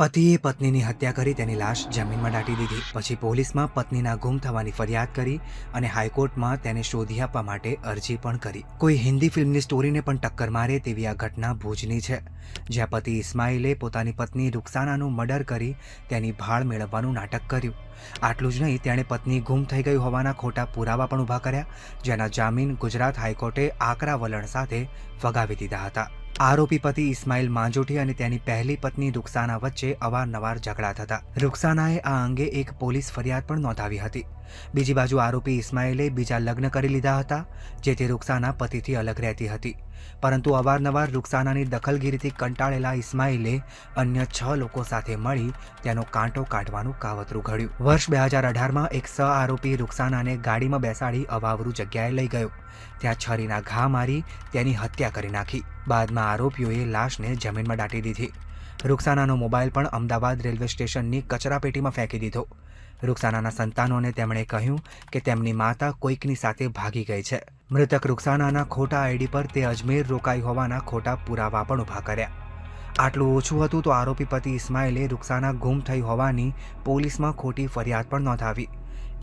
પતિએ પત્નીની હત્યા કરી તેની લાશ જમીનમાં દાટી દીધી. પછી પોલીસમાં પત્નીના ગુમ થવાની ફરિયાદ કરી અને હાઈકોર્ટમાં તેને શોધી આપવા માટે અરજી પણ કરી. કોઈ હિન્દી ફિલ્મની સ્ટોરીને પણ ટક્કર મારે તેવી આ ઘટના ભુજની છે, જ્યાં પતિ ઇસ્માઇલે પોતાની પત્ની રૂકસાનાનું મર્ડર કરી તેની ભાળ મેળવવાનું નાટક કર્યું. આટલું જ નહીં, તેણે પત્ની ગુમ થઈ ગઈ હોવાના ખોટા પુરાવા પણ ઊભા કર્યા, જેના જામીન ગુજરાત હાઈકોર્ટે આકરા વલણ સાથે ફગાવી દીધા હતા. આરોપી પતિ ઇસ્માઇલ માંજોઠી અને તેની પહેલી પત્ની રૂકસાના વચ્ચે અવારનવાર ઝઘડા થતા. રૂકસાનાએ આ અંગે એક પોલીસ ફરિયાદ પણ નોંધાવી હતી. બીજી બાજુ આરોપી ઇસ્માઇલે બીજા લગ્ન કરી લીધા હતા, જેથી રૂકસાના પતિથી અલગ રહેતી હતી. પરંતુ અવારનવાર રૂકસાનાની દખલગીરીથી કંટાળેલા ઇસ્માઇલે અન્ય 6 લોકો સાથે મળી તેનો કાંટો કાઢવાનું કાવતરું ઘડ્યું. વર્ષ 2018માં એક સહ આરોપી રૂકસાનાને ગાડીમાં બેસાડી અવાવરૂ જગ્યાએ લઈ ગયો. ત્યાં છરીના ઘા મારી તેની હત્યા કરી નાખી. બાદમાં આરોપીઓએ લાશને જમીનમાં દાટી દીધી. રૂકસાનાનો મોબાઈલ પણ અમદાવાદ રેલવે સ્ટેશનની કચરાપેટીમાં ફેંકી દીધો. રૂકસાનાના સંતાનોને તેમણે કહ્યું કે તેમની માતા કોઈકની સાથે ભાગી ગઈ છે. મૃતક રૂકસાનાના ખોટા આઈડી પર તે અજમેર રોકાઈ હોવાના ખોટા પુરાવા પણ ઊભા કર્યા. આટલું ઓછું હતું તો આરોપી પતિ ઇસ્માઇલે રૂકસાના ગુમ થઈ હોવાની પોલીસમાં ખોટી ફરિયાદ પણ નોંધાવી.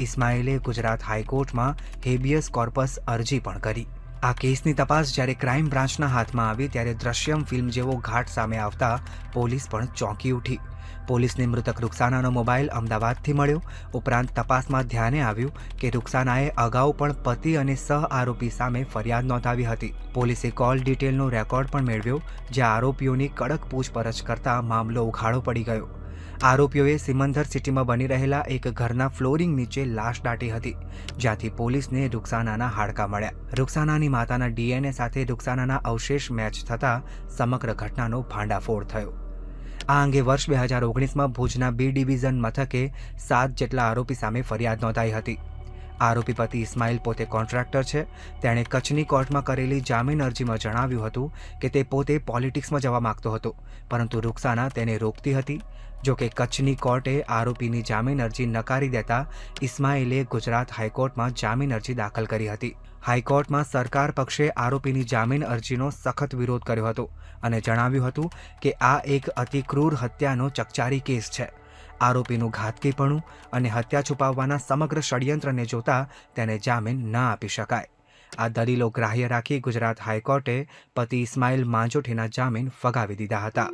ઇસ્માઇલે ગુજરાત હાઈકોર્ટમાં હેબિયસ કોર્પસ અરજી પણ કરી. આ કેસની તપાસ જ્યારે ક્રાઇમ બ્રાન્ચના હાથમાં આવી ત્યારે દ્રશ્યમ ફિલ્મ જેવો ઘાટ સામે આવતા પોલીસ પણ ચોંકી ઉઠી. પોલીસને મૃતક રૂકસાનાનો મોબાઈલ અમદાવાદથી મળ્યો. ઉપરાંત તપાસમાં ધ્યાને આવ્યું કે રૂકસાનાએ અગાઉ પણ પતિ અને સહ આરોપી સામે ફરિયાદ નોંધાવી હતી. પોલીસે કોલ ડિટેલનો રેકોર્ડ પણ મેળવ્યો, જ્યાં આરોપીઓની કડક પૂછપરછ કરતા મામલો ઉઘાડો પડી ગયો. આરોપીઓએ સિમંદર સિટીમાં બની રહેલા એક ઘરના ફ્લોરિંગ નીચે લાશ દાટી હતી, જ્યાંથી પોલીસને રૂકસાનાના હાડકાં મળ્યા. રૂકસાનાની માતાના ડીએનએ સાથે રૂકસાનાના અવશેષ મેચ થતાં સમગ્ર ઘટનાનો ભાંડાફોડ થયો. આ અંગે વર્ષ 2019માં ભુજના બી ડિવિઝન મથકે 7 જેટલા આરોપી સામે ફરિયાદ નોંધાઈ હતી. આરોપી પતિ ઇસ્માઇલ પોતે કોન્ટ્રાક્ટર છે. તેણે કચ્છની કોર્ટમાં કરેલી જામીન અરજીમાં જણાવ્યું હતું કે તે પોતે પોલિટિક્સમાં જવા માંગતો હતો, પરંતુ રૂકસાના તેને રોકતી હતી. જોકે કચ્છની કોર્ટે આરોપીની જામીન અરજી નકારી દેતા ઇસ્માઇલે ગુજરાત હાઈકોર્ટમાં જામીન અરજી દાખલ કરી હતી. હાઈકોર્ટમાં સરકાર પક્ષે આરોપીની જામીન અરજીનો સખત વિરોધ કર્યો હતો અને જણાવ્યું હતું કે આ એક અતિ ક્રૂર હત્યાનો ચકચારી કેસ છે. આરોપીનું ઘાતકીપણું અને હત્યા છુપાવવાના સમગ્ર ષડયંત્રને જોતા તેને જામીન ન આપી શકાય. આ દલીલો ગ્રાહ્ય રાખી ગુજરાત હાઈકોર્ટે પતિ ઇસ્માઇલ માંજોઠીના જામીન ફગાવી દીધા હતા.